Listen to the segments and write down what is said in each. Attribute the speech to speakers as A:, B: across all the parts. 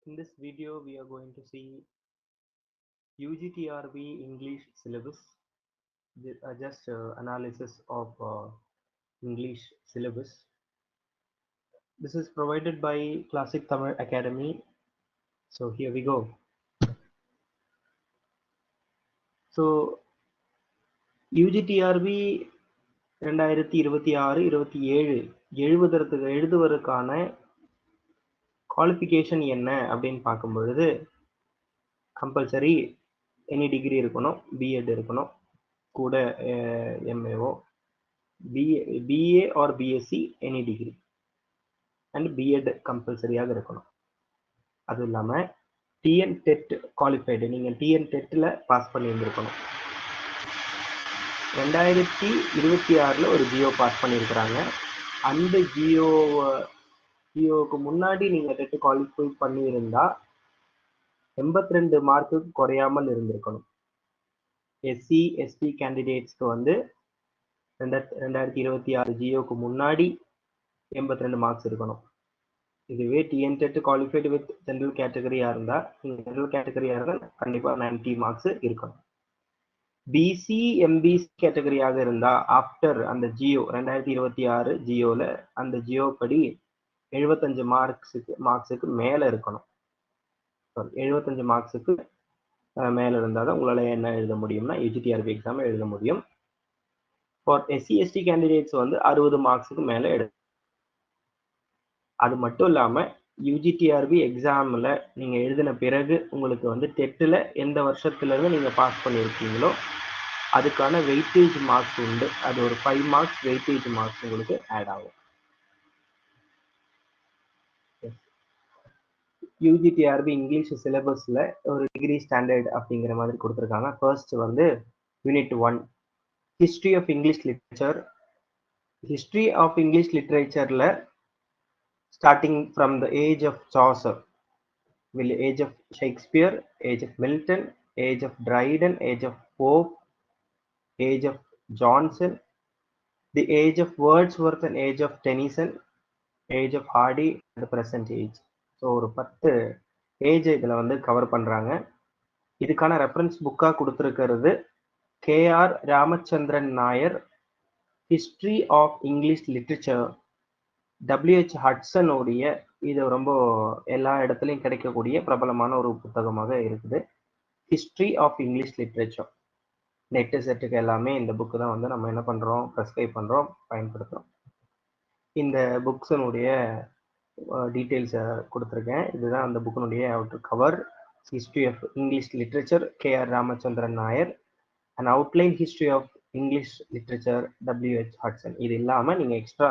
A: In this video, we are going to see UGTRB English syllabus, just analysis of English syllabus. This is provided by Classic Tamil Academy. So here we go. So UGTRB 2026-27 எழுதுவதற்கான qualification என்ன அப்படின்னு பார்க்கும் பொழுது compulsory any degree இருக்கணும், BEd இருக்கணும், கூட எம்ஏஓ, BA or BSc any degree and BEd கம்பல்சரியாக இருக்கணும். அது இல்லாமல் டிஎன் டெட் குவாலிஃபைடு, நீங்கள் டிஎன் டெட்டில் பாஸ் பண்ணி இருந்திருக்கணும். 2026 ஒரு ஜியோ பாஸ் பண்ணியிருக்கிறாங்க. அந்த ஜியோவுக்கு முன்னாடி நீங்கள் டெட் குவாலிஃபை பண்ணியிருந்தா 82 மார்க்குக்கு குறையாமல் இருந்திருக்கணும். எஸ்சி எஸ்டி கேண்டிடேட்ஸ்க்கு வந்து 2026 ஜியோக்கு முன்னாடி 82 மார்க்ஸ் இருக்கணும். இதுவே TN TET qualified with general கேட்டகரியாக இருந்தால், நீங்கள் ஜென்ரல் கேட்டகரியாக இருந்தால் கண்டிப்பாக 90 மார்க்ஸ் இருக்கணும். பிசி எம்பிசி கேட்டகரியாக இருந்தால் ஆஃப்டர் அந்த ஜியோ 2026 ஜியோவில் அந்த ஜியோ படி 75 மார்க்ஸுக்கு மேலே இருக்கணும். 75 மார்க்ஸுக்கு மேலே இருந்தால் தான் உங்களால் என்ன எழுத முடியும்னா யூஜிடிஆர்பி எக்ஸாம் எழுத முடியும். ஃபார் எஸ்சி எஸ்டி கேண்டிடேட்ஸ் வந்து 60 மார்க்ஸுக்கு மேலே அது மட்டும் இல்லாமல் யூஜிடிஆர்பி எக்ஸாமில் நீங்கள் எழுதின பிறகு உங்களுக்கு வந்து டெட்டில் எந்த வருஷத்துலேருந்து நீங்கள் பாஸ் பண்ணியிருக்கீங்களோ அதுக்கான வெயிட்டேஜ் மார்க்ஸ் உண்டு. அது ஒரு 5 மார்க்ஸ் வெயிட்டேஜ் மார்க்ஸ் உங்களுக்கு ஆட் ஆகும். யூஜிடிஆர்பி இங்கிலீஷ் சிலபஸில் ஒரு டிகிரி ஸ்டாண்டர்ட் அப்படிங்கிற மாதிரி கொடுத்துருக்காங்க. ஃபர்ஸ்ட் வந்து unit 1 history of English literature. History of English லிட்ரேச்சரில் starting from the age of Chaucer, age of Shakespeare, age of Milton, age of Dryden, age of Pope, age of Johnson, the age of Wordsworth and age of Tennyson, age of Hardy, and the present age. So ஒரு 10 age இதில் வந்து cover பண்ணுறாங்க. இதுக்கான reference புக்காக கொடுத்துருக்கிறது K R Ramachandran Nair history of English literature. WH ஹட்சனுடைய இது ரொம்ப எல்லா இடத்துலையும் கிடைக்கக்கூடிய பிரபலமான ஒரு புத்தகமாக இருக்குது. History of English literature. NET செட்டுக்கு எல்லாமே இந்த புக்கு தான் வந்து நம்ம என்ன பண்ணுறோம், ப்ரெஸ்கிரைப் பண்ணுறோம், பயன்படுத்துகிறோம். இந்த புக்ஸனுடைய டீட்டெயில்ஸை கொடுத்துருக்கேன். இதுதான் அந்த புக்கினுடைய outer cover. History of English literature KR Ramachandran Nair and outline history of English literature WH Hudson. இது இல்லாமல் நீங்கள் எக்ஸ்ட்ரா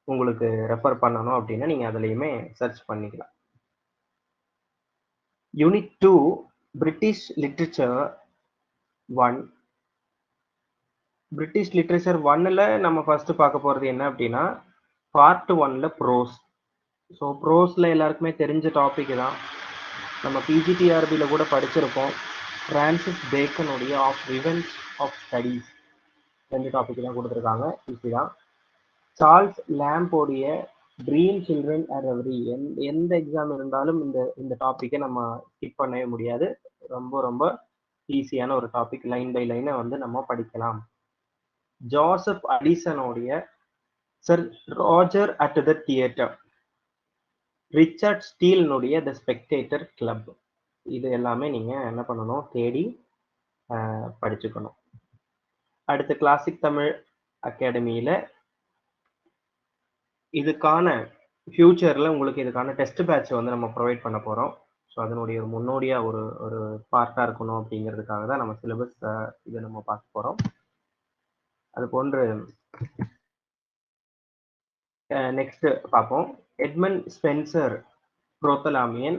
A: உங்களுக்கு ரெஃபர் பண்ணணும் அப்படின்னா நீங்கள் அதுலேயுமே சர்ச் பண்ணிக்கலாம். Unit 2 British literature 1. British literature 1ல் நம்ம ஃபர்ஸ்ட் பார்க்க போகிறது என்ன அப்படின்னா பார்ட் 1ல் ப்ரோஸ். ஸோ ப்ரோஸில் எல்லாருக்குமே தெரிஞ்ச டாபிக் தான், நம்ம பிஜிடிஆர்பியில் கூட படிச்சிருப்போம். ஃப்ரான்சிஸ் பேக்கனுடைய of revenge of studies 2 topic தான் கொடுத்துருக்காங்க, ஈஸி தான். சார்ல்ஸ் லேம்போடைய ட்ரீம் சில்ட்ரன் ஆர் எவரி. எந்த எக்ஸாம் இருந்தாலும் இந்த டாப்பிக்கை நம்ம ஸ்கிப் பண்ணவே முடியாது. ரொம்ப ரொம்ப ஈஸியான ஒரு டாபிக், லைன் பை லைனை வந்து நம்ம படிக்கலாம். ஜோசப் அடிசனுடைய sir Roger at the theatre. Richard ஸ்டீல்னுடைய த ஸ்பெக்டேட்டர் கிளப். இது எல்லாமே நீங்கள் என்ன பண்ணணும், தேடி படிச்சுக்கணும். அடுத்து கிளாசிக் தமிழ் அகாடமியில் இதுக்கான ஃபியூச்சரில் உங்களுக்கு இதுக்கான டெஸ்ட் பேட்ச் வந்து நம்ம ப்ரொவைட் பண்ண போகிறோம். ஸோ அதனுடைய ஒரு முன்னோடியாக ஒரு பார்ட்டாக இருக்கணும் அப்படிங்கிறதுக்காக தான் நம்ம சிலபஸ் இதை நம்ம பார்க்க போகிறோம். அது போன்று நெக்ஸ்ட் பார்ப்போம். Edmund Spenser Prothalamion.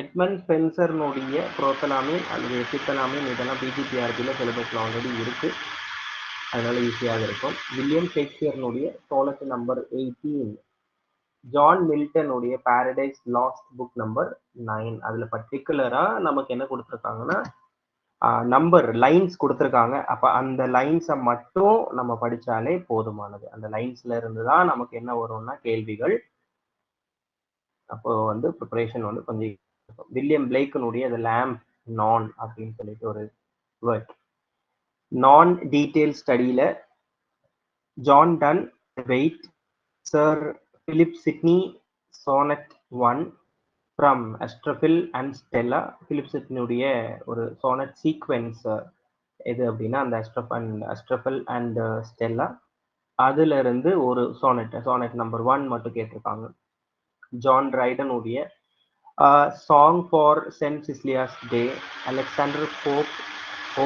A: எட்மண்ட் ஸ்பென்சர்னுடைய புரோத்தலாமியன் அல்லது எபித்தலாமியன் இதெல்லாம் பிஜிடிஆர்பியில் சிலபஸில் ஆல்ரெடி இருக்குது, அதனால ஈஸியாக இருக்கும். வில்லியம் ஷேக்ஸ்பியர்னுடைய சோனட் நம்பர் 18. ஜான் மில்டனுடைய பாரடைஸ் லாஸ்ட் புக் நம்பர் 9. அதில் பர்டிகுலராக நமக்கு என்ன கொடுத்துருக்காங்கன்னா நம்பர் லைன்ஸ் கொடுத்துருக்காங்க. அப்போ அந்த லைன்ஸை மட்டும் நம்ம படித்தாலே போதுமானது. அந்த லைன்ஸ்ல இருந்து தான் நமக்கு என்ன வரும்னா கேள்விகள். அப்போ வந்து ப்ரிப்பரேஷன் வந்து கொஞ்சம் வில்லியம் பிளேக்கனுடைய த லேம்ப் நான் அப்படின்னு சொல்லிட்டு ஒரு வேர்ட். நான் டீட்டெயில் ஸ்டடியில ஜான் டன் வெயிட், sir Philip Sidney, sonnet 1 from Astrophil and Stella. Philip சிட்னியுடைய ஒரு சோனட் சீக்வென்ஸ் எது அப்படின்னா அந்த அஸ்ட்ரஃபல் அண்ட் ஸ்டெல்லா, அதுல இருந்து ஒரு சோனட் நம்பர் 1 மட்டும் கேட்டிருக்காங்க. ஜான் ட்ரைடனுடைய song for Saint Cecilia's day, Alexander Pope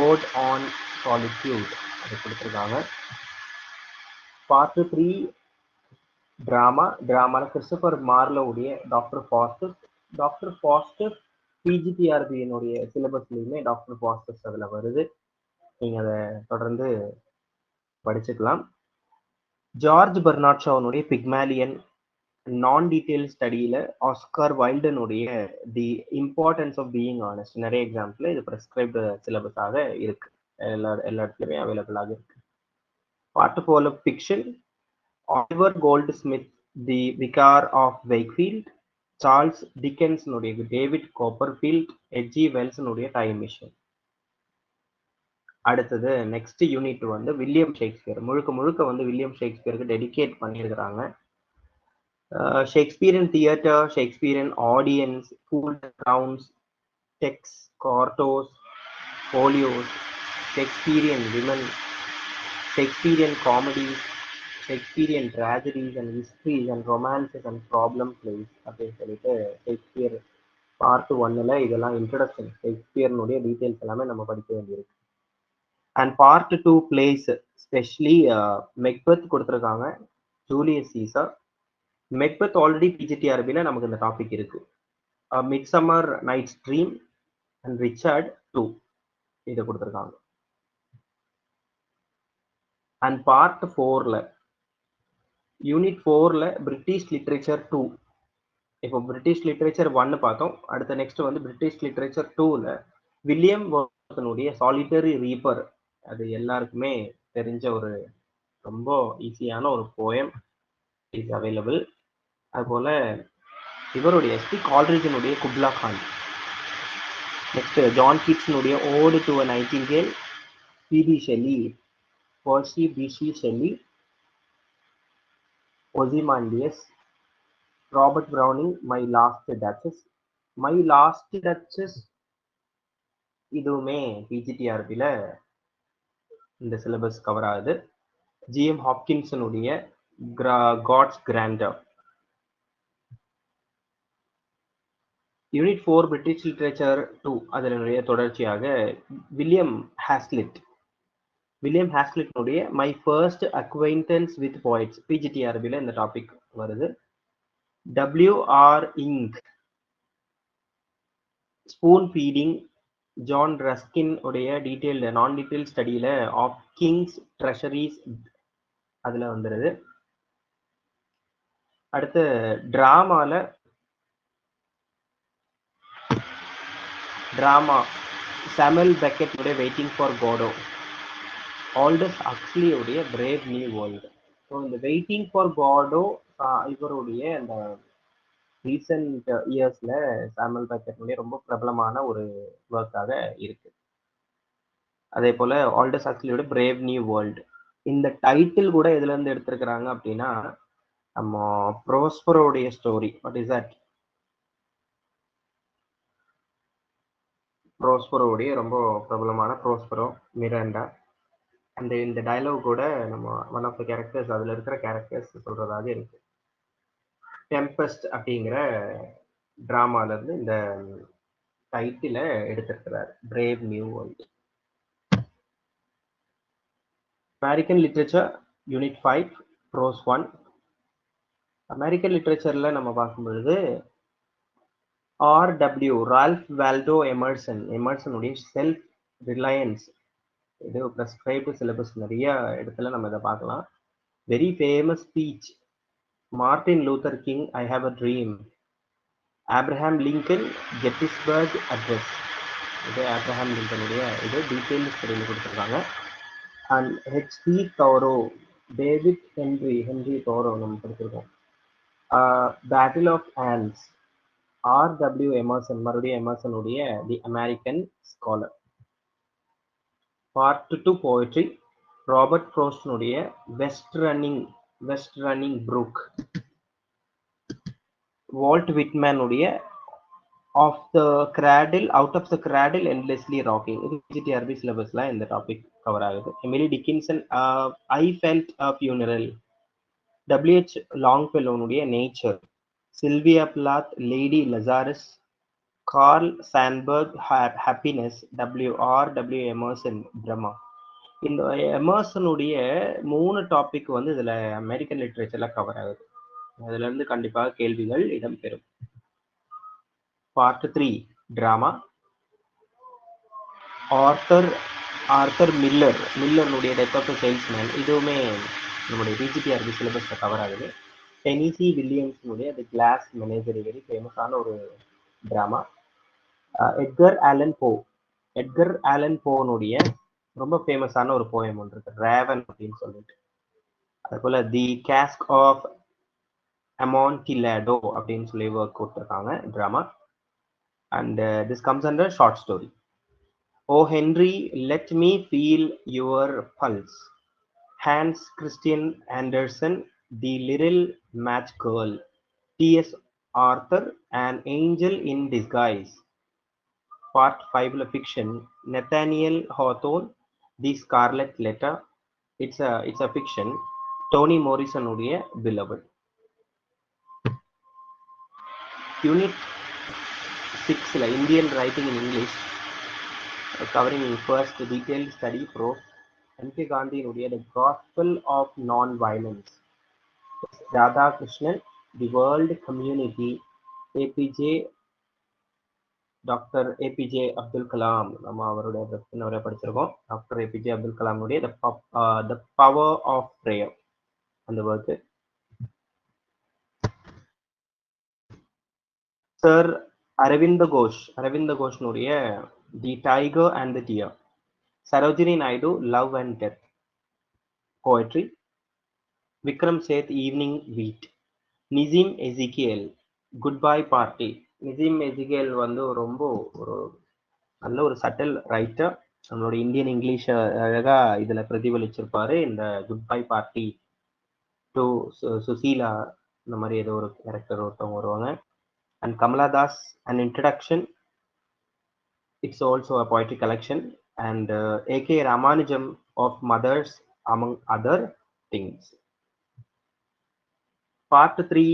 A: ode on solitude அது கொடுத்துருக்காங்க. பார்ட் 3 டிராமால கிறிஸ்டோபர் மார்லோவுடைய டாக்டர் ஃபாஸ்டஸ் பிஜிடிஆர்பியினுடைய சிலபஸ்லையுமே டாக்டர் ஃபாஸ்டஸ் அதில் வருது. நீங்கள் அதை தொடர்ந்து படிச்சுக்கலாம். ஜார்ஜ் பெர்னாட் ஷாவுடைய பிக்மேலியன், நான் டீட்டெயில் ஸ்டடியில் ஆஸ்கார் வைல்டனுடைய the importance of being earnest. நிறைய எக்ஸாம்பிள் இது ப்ரெஸ்கிரைப்டு சிலபஸாக இருக்கு, எல்லா இடத்துலையுமே அவைலபிளாக இருக்கு. Part 4 fiction, Oliver Goldsmith the vicar of Wakefield, Charles டிக்கன்ஸ்னுடைய David Copperfield, HG வெல்ஸ்னுடைய டைம் மிஷின். அடுத்தது நெக்ஸ்ட் யூனிட் வந்து வில்லியம் ஷேக்ஸ்பியர். முழுக்க வந்து வில்லியம் ஷேக்ஸ்பியருக்கு டெடிகேட் பண்ணியிருக்கிறாங்க. ஷேக்ஸ்பியரின் தியேட்டர், ஷேக்ஸ்பியரின் audience, fool grounds, texts, quartos, folios, Shakespearean women, Shakespearean comedies, Shakespearean tragedies and histories and romances and problem plays அப்படின்னு சொல்லிட்டு ஷேக்ஸ்பியர் பார்ட் 1ல் இதெல்லாம் இன்ட்ரடக்ஷன். ஷேக்ஸ்பியர்னுடைய டீட்டெயில்ஸ் எல்லாமே நம்ம படிக்க வேண்டியிருக்கு. And part 2 plays, specially Macbeth கொடுத்துருக்காங்க, ஜூலியஸ் சீசர். மெக்பெத் ஆல்ரெடி பிஜிடிஆர்பியில் நமக்கு இந்த டாபிக் இருக்கு. Midsummer night's dream and Richard 2 இதை கொடுத்துருக்காங்க. அண்ட் பார்ட் 4ல் யூனிட் 4ல் பிரிட்டிஷ் லிட்ரேச்சர் 2. இப்போ பிரிட்டிஷ் லிட்ரேச்சர் 1 பார்த்தோம். அடுத்த நெக்ஸ்ட் வந்து பிரிட்டிஷ் லிட்ரேச்சர் 2ல் வில்லியம் வொர்த்னுடைய சாலிட்டரி ரீப்பர், அது எல்லாருக்குமே தெரிஞ்ச ஒரு ரொம்ப ஈஸியான ஒரு போயம் இஸ் அவைலபிள். அதுபோல் இவருடைய எஸ்பி கால்ரிஜனுடைய குப்லா கான். நெக்ஸ்ட் ஜான் கீட்ஸ்னுடைய ode to a nightingale, PB Shelley, Percy PC Shelley, Ozymandias, Robert Browning my last duchess. இதுவுமே பிஜிடிஆர்பியில் இந்த சிலபஸ் கவர் ஆகுது. ஜிஎம் ஹாப்கின்சனுடைய God's grandeur. Unit 4 British literature 2 அதனுடைய தொடர்ச்சியாக வில்லியம் ஹேஸ்லிட்னுடைய my first acquaintance with poets, பிஜிடிஆர்பியில் இந்த டாபிக் வருது. WR Inge, spoon feeding, John Ruskin உடைய டீட்டெயில்டு நான் டீட்டெயில் ஸ்டடியில் ஆஃப் கிங்ஸ் ட்ரெஷரிஸ் அதில் வந்துடுது. அடுத்து ட்ராமா சாமுவல் பெக்கெட் உடைய வெயிட்டிங் ஃபார் காடோ, ஆல்டஸ் ஹக்ஸ்லி உடைய பிரேவ் நியூ வேர்ல்டு. ஸோ இந்த வெயிட்டிங் ஃபார் காடோ இவருடைய அந்த ரீசன்ட் இயர்ஸில் சாமுவல் பெக்கெட்னுடைய ரொம்ப பிரபலமான ஒரு ஒர்க்காக இருக்கு. அதே போல் ஆல்டஸ் ஹக்ஸ்லியோட பிரேவ் நியூ வேர்ல்டு. இந்த டைட்டில் கூட எதுல இருந்து எடுத்திருக்கிறாங்க அப்படின்னா நம்ம ப்ரோஸ்பரோடைய ஸ்டோரி. What is that? ப்ரோஸ்பரோடைய ரொம்ப பிரபலமான ப்ரோஸ்பரோ மிராண்டா. அந்த இந்த டயலாக் கூட நம்ம ஒன் ஆஃப் த கேரக்டர்ஸ், அதில் இருக்கிற கேரக்டர்ஸ் சொல்றதாக இருக்கு. டெம்பஸ்ட் அப்படிங்கிற டிராமாலேருந்து இந்த டைட்டில எடுத்திருக்கிறார், brave new world. American literature unit 5 prose 1. American லிட்ரேச்சரில் நம்ம பார்க்கும் பொழுது ஆர்டபிள்யூ ரால்ஃப் வால்டோ எமர்சனுடைய செல்ஃப் ரிலையன்ஸ், இது ப்ரெஸ்கிரைப்டு சிலபஸ், நிறைய இடத்துல நம்ம இதை பார்க்கலாம். Very famous speech, Martin Luther King I have a dream, Abraham Lincoln Gettysburg address, இது ஆப்ரஹாம் லிங்கனுடைய இது டீட்டெயில்ஸ் ஸ்டடியில் கொடுத்துருக்காங்க. And HD Thoreau, David Henry Thoreau நம்ம படிச்சிருக்கோம். Battle of ants, R.W. Emerson, மறுபடியும் எமர்சன் உடைய தி American scholar. Part 2 poetry, Robert ஃப்ரோஸ்டினுடைய வெஸ்ட் ரன்னிங் ப்ரூக். வால்ட் விட்மேனுடைய out of the cradle endlessly rocking. இது ஜிடிஆர்பி சிலபஸ்ல இந்த டாபிக் கவர் ஆகுது. Emily Dickinson I felt a funeral. WH லாங்ஃபெல்லோனுடைய nature. Sylvia Plath lady Lazarus. Carl Sandburg happiness. R.W. Emerson Brahma. இந்த எமர்சனுடைய 3 topic வந்து இதுல அமெரிக்கன் லிட்ரேச்சர்ல கவர் ஆகுது. அதுல இருந்து கண்டிப்பாக கேள்விகள் இடம்பெறும். பார்ட் 3 டிராமா, ஆர்தர் மில்லருடைய டெத் ஆஃப் த சேல்ஸ்மேன். இதுவுமே நம்முடைய பிஜிடிஆர்பி சிலபஸ்ல கவர் ஆகுது. டெனிசி வில்லியம்ஸுடைய தி கிளாஸ் மெனேஜரி, வெரி ஃபேமஸான ஒரு டிராமா. எட்கர் ஆலன் போனுடைய ரொம்ப ஃபேமஸான ஒரு போயம் ஒன்று இருக்கு, ரேவன் அப்படின்னு சொல்லிட்டு. அது போல தி கேஸ்க் ஆஃப் அமான்டிலேடோ அப்படின்னு சொல்லி ஒர்க் கொடுத்துருக்காங்க drama. And this comes under short story. O Henry, let me feel your pulse. Hans Christian Andersen, The Little Match Girl. T.S. Arthur, An Angel in Disguise. Part 5 fiction. Nathaniel Hawthorne, The Scarlet Letter. It's a fiction. Toni Morrison உடைய Beloved. Unit 6 Indian writing in English, covering first detailed study prose. N.K. Gandhi உடைய The Gospel of Non-Violence. Radhakrishnan, The World Community. Doctor APJ Abdul Kalam, நம்ம அவருடைய படிச்சிருக்கோம். Doctor APJ Abdul கலாமுடைய the power of prayer அந்த work. Sir Aurobindo கோஷ்னுடைய the tiger and the deer. Sarojini Naidu, love and death poetry. Vikram Seth, evening wheat. Nissim Ezekiel, goodbye party. Nissim Ezekiel வந்து ரொம்ப ஒரு நல்ல ஒரு சட்டில் ரைட்டர். நம்மளோட இந்தியன் இங்கிலீஷ் அழகா இதுல பிரதிபலிச்சிருப்பாரு. இந்த goodbye party to Sushila, இந்த மாதிரி ஏதோ ஒரு கேரக்டர் ஒருத்தவங்க வருவாங்க. And Kamala Das, an introduction. It's also a poetry collection. And A.K. Ramanujan, of mothers among other things. Part 3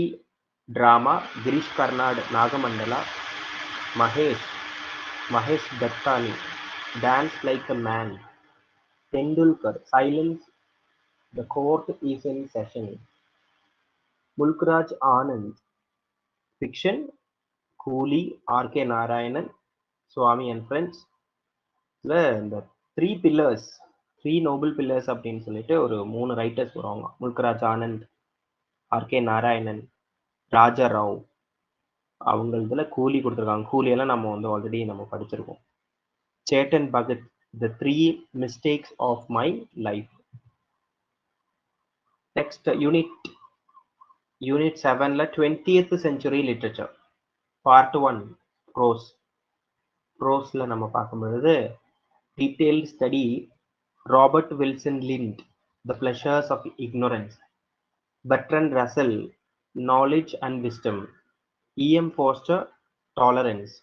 A: drama, Girish Karnad, Nagamandala. Mahesh Dattani, dance like a man. Tendulkar, silence, the court is in session. Mulk Raj Anand, fiction. Coolie, R.K. Narayanan, Swami and friends. இந்த 3 Nobel pillars அப்படின்னு சொல்லிட்டு ஒரு 3 writers வருவாங்க. Mulk Raj Anand, R.K. Narayanan, ராஜா ராவ். அவங்க இதுல கூலி கொடுத்துருக்காங்க. கூலியெல்லாம் நம்ம வந்து ஆல்ரெடி நம்ம படிச்சிருக்கோம். Chetan Bhagat, the 3 mistakes of my life. Next unit 7ல 20th century லிட்ரேச்சர். பார்ட் 1 ப்ரோஸ்ல நம்ம பார்க்கும் பொழுது detailed study Robert Wilson Lynd, the pleasures of ignorance. Bertrand Russell, knowledge and wisdom. E.M. Foster, tolerance.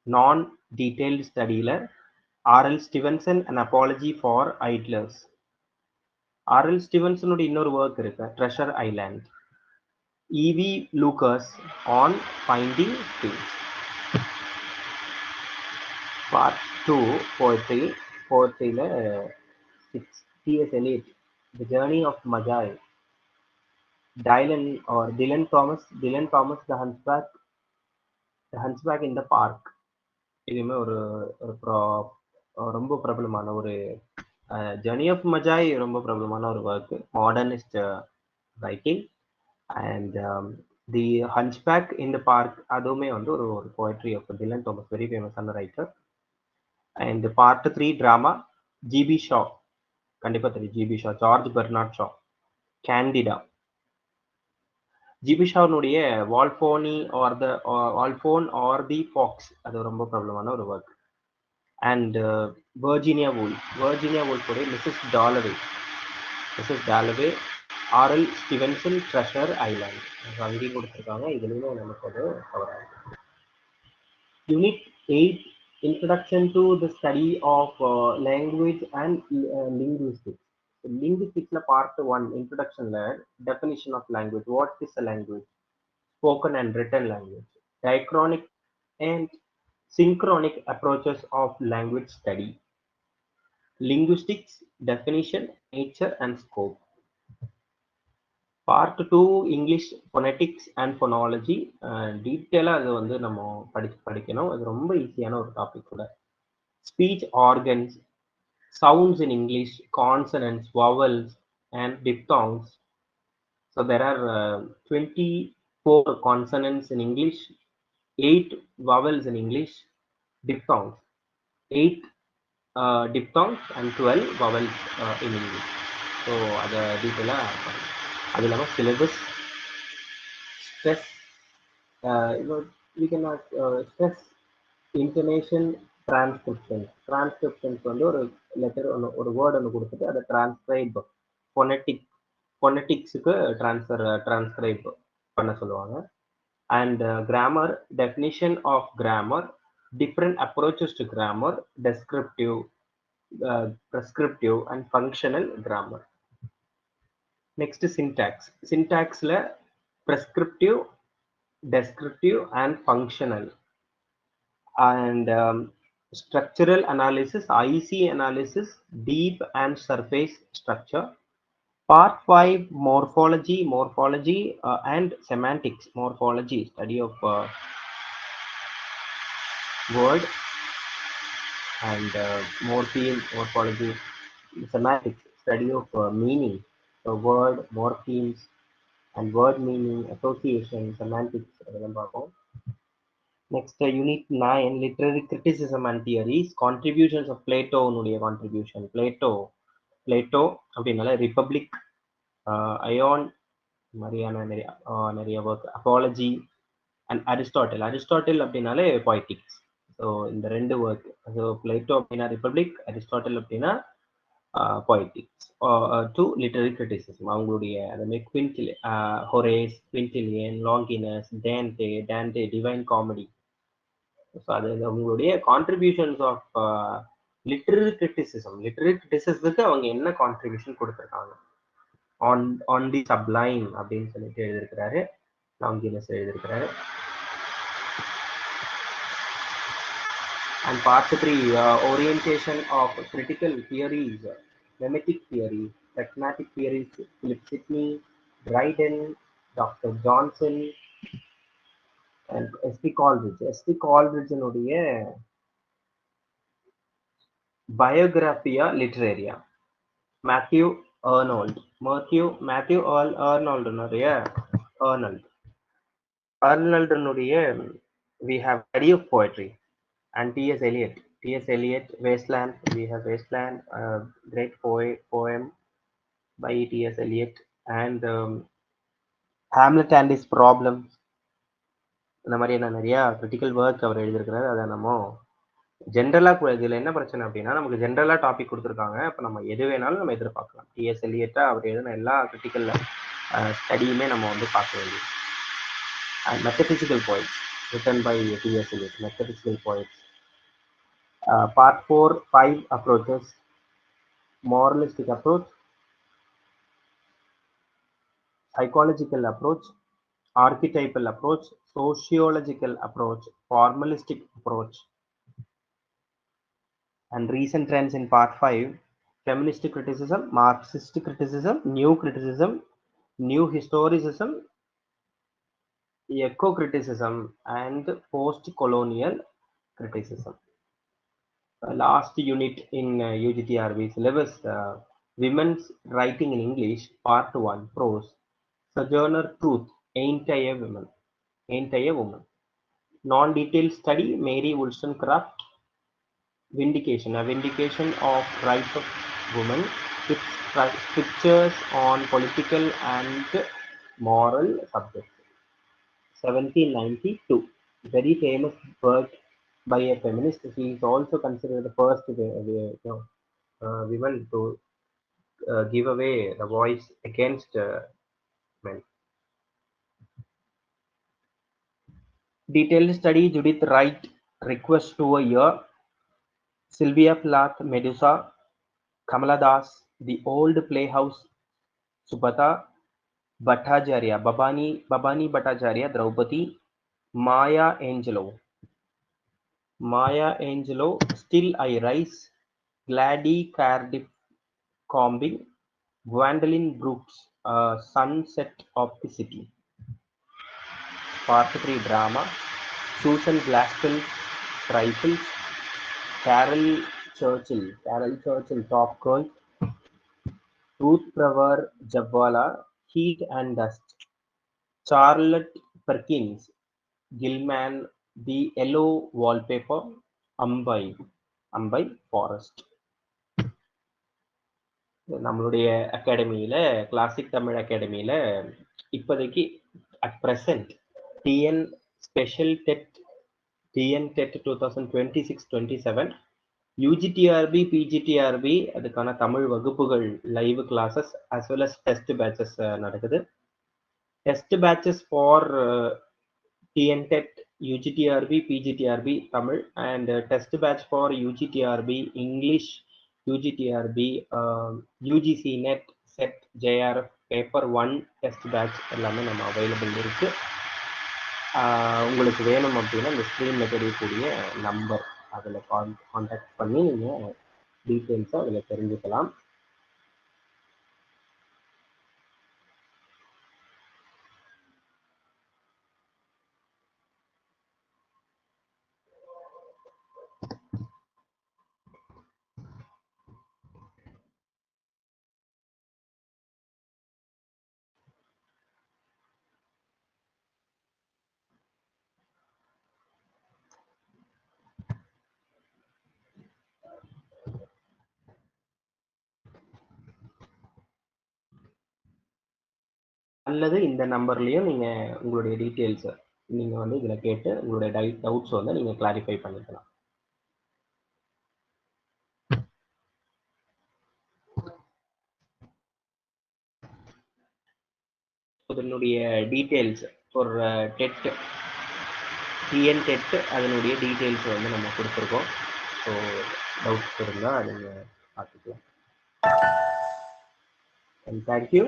A: நான் டீடைல்டு ஸ்டடியில் R.L. Stevenson, An Apology for Idlers. R.L. ஸ்டிவன்சனுடைய இன்னொரு work இருக்கு, treasure island. E.V. Lucas, on finding things. Part 2 போயட்ரியில் T.S. Eliot, The Journey of Magi. Dylan Thomas, The Hunchback in the Park. இதுவுமே ஒரு ரொம்ப பிரபலமான ஒரு ஜர்னி ஆஃப் மஜாய், ரொம்ப பிரபலமான ஒரு work, modernist writing. And the hunchback in the park, அதுவுமே வந்து ஒரு poetry of Dylan Thomas, very ஃபேமஸான writer. And part 3 drama, GB Shaw, கண்டிப்பாக தெரியும் GB Shaw, George Bernard Shaw. Candida. ஜிபிஷானுடைய வால்ஃபோன் ஆர் தி ஃபாக்ஸ் அது ரொம்ப பிரபலமான ஒரு ஒர்க். அண்ட் வர்ஜீனியா வூல்ஃபுடைய Mrs Dalloway RL Stevenson treasure island அங்கேயும் கொடுத்துருக்காங்க. இதுலேயும் நமக்கு அது கவர் ஆகும். Unit 8 Introduction to the Study of Language and Linguistics. Linguistics part 1 introduction definition of language. What is a language? Spoken and written language. Diachronic and synchronic approaches of language study. Linguistics definition, nature and scope. Part 2 English phonetics and phonology. டீட்டெயிலா அது வந்து நம்ம படிக்கணும். அது ரொம்ப ஈஸியான ஒரு topic கூட. Speech organs, sounds in English, consonants, vowels and diphthongs. So there are 24 consonants in English, 8 vowels in English, diphthongs, 8 diphthongs and 12 vowels in English. So அது டீட்டெயிலா அது இல்லாமல் syllabus, stress, we cannot stress intonation, transcriptions வந்து ஒரு letter ஒன்று ஒரு word ஒன்று கொடுத்துட்டு அதை டிரான்ஸ்கிரைப் பொனட்டிக்ஸுக்கு டிரான்ஸ்கிரைப் பண்ண சொல்லுவாங்க. And grammar, definition of grammar, different approaches to grammar, descriptive, prescriptive and functional grammar. Next syntax. Syntaxல prescriptive, descriptive and functional. And structural analysis, IC analysis, deep and surface structure. Part 5 morphology and semantics. Morphology, study of word, and morphology, semantics, study of meaning, so word, morphemes and word meaning, association, semantics. Next unit 9 literary criticism and theories. Contributions of Plato. Contribution Plato அப்படினால Republic, Ion மாதிரியான நிறைய work, apology and Aristotle அப்படின்னாலே பொய்டிக்ஸ். So இந்த ரெண்டு work, so Plato அப்படின்னா Republic, Aristotle அப்படின்னா poetics. To literary criticism அவங்களுடைய அதுமாதிரி Horace, Quintilian, Longinus, Dante divine comedy. So அது அவங்களுடைய கான்ட்ரிபியூஷன்ஸ் ஆஃப் லிட்டரரி கிரிட்டிசிசத்துக்கு அவங்க என்ன கான்ட்ரிபியூஷன் கொடுத்துருக்காங்க. on the sublime அப்படின்னு சொல்லிட்டு எழுதியிருக்கிறாரு, லாங்கினஸ் எழுதியிருக்கிறாரு. And part 3 orientation of critical theories, mimetic theory, pragmatic theories, Philip Sidney, Dryden, Dr. Johnson and S.T. Coleridge உடைய Biographia Literaria. Matthew Arnold we have Study of Poetry. And T.S. Eliot, Wasteland. We have Wasteland, great poem by T.S. Eliot. And Hamlet and his Problems. இந்த மாதிரியான நிறையா critical work அவர் எழுதியிருக்கிறாரு. அதை நம்ம ஜென்ரலாக இதில் என்ன பிரச்சனை அப்படின்னா, நமக்கு ஜென்ரலாக டாபிக் கொடுத்துருக்காங்க. இப்போ நம்ம எது வேணாலும் நம்ம எதிர்பார்க்கலாம். T.S. Eliot அவர் எழுதின எல்லா கிரிட்டிக்கல் ஸ்டடியுமே நம்ம வந்து பார்க்க வேண்டியது. And metaphysical poets written by T.S. Eliot, metaphysical poets. Part 4 5 approaches: moralistic approach, psychological approach, archetypal approach, sociological approach, formalistic approach. And recent trends in part 5: feminist criticism, Marxist criticism, new historicism, eco-criticism and post-colonial criticism. Last unit in UGTRB syllabus, Women's Writing in English, Part 1, Prose. Sojourner Truth, Ain't I a Woman. Non-detailed study, Mary Wollstonecraft, Vindication, a vindication of rights of women with pictures on political and moral subject. 1792. Very famous work by a feminist. She is also considered the first women to give away the voice against men. Detailed study Judith Wright request to a year. Sylvia Plath Medusa. Kamala Das The Old Playhouse. Subhata Bhattacharya Babani Bhattacharya Draupadi. Maya Angelou Still I Rise. Gladys Cardiff Combing. Gwendolyn Brooks Sunset of the City. Part 3 Drama. Susan Glaspell Trifles. Carol Churchill Top Girl. Ruth Pravar Jabwala Heat and Dust. Charlotte Perkins Gilman The Yellow Wallpaper. Ambai Forest. நம்மளுடைய அகாடமியில classic Tamil அகாடமியில இப்போதைக்கு at present TN special TET 2026-27 UGTRB PGTRB அதுக்கான தமிழ் வகுப்புகள் live classes as well as test batches நடக்குது. Test batches for TN TET UGTRB PGTRB Tamil and test batch for UGTRB English UGTRB UGC NET SET JRF paper 1 test batch எல்லாமே நம்ம available இருக்கு. உங்களுக்கு வேணும் அப்படின்னா இந்த ஸ்க்ரீனில் தெரியக்கூடிய நம்பர் அதில் கான்டாக்ட் பண்ணி நீங்கள் டீட்டெயில்ஸை அதில் தெரிஞ்சுக்கலாம். அல்லது இந்த நம்பர்லேயும் நீங்கள் உங்களுடைய டீட்டெயில்ஸை நீங்கள் வந்து இதில் கேட்டு உங்களுடைய டவுட்ஸ் வந்து நீங்கள் கிளாரிஃபை பண்ணிக்கலாம். இதனுடைய டீட்டெயில்ஸ் ஒரு டெட் டிஎன் டெட் அதனுடைய டீட்டெயில்ஸ் வந்து நம்ம கொடுத்துருக்கோம். ஸோ டவுட்ஸ் இருந்தால் நீங்கள் பார்த்துக்கலாம். And thank you.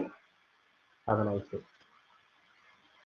A: Have a nice day.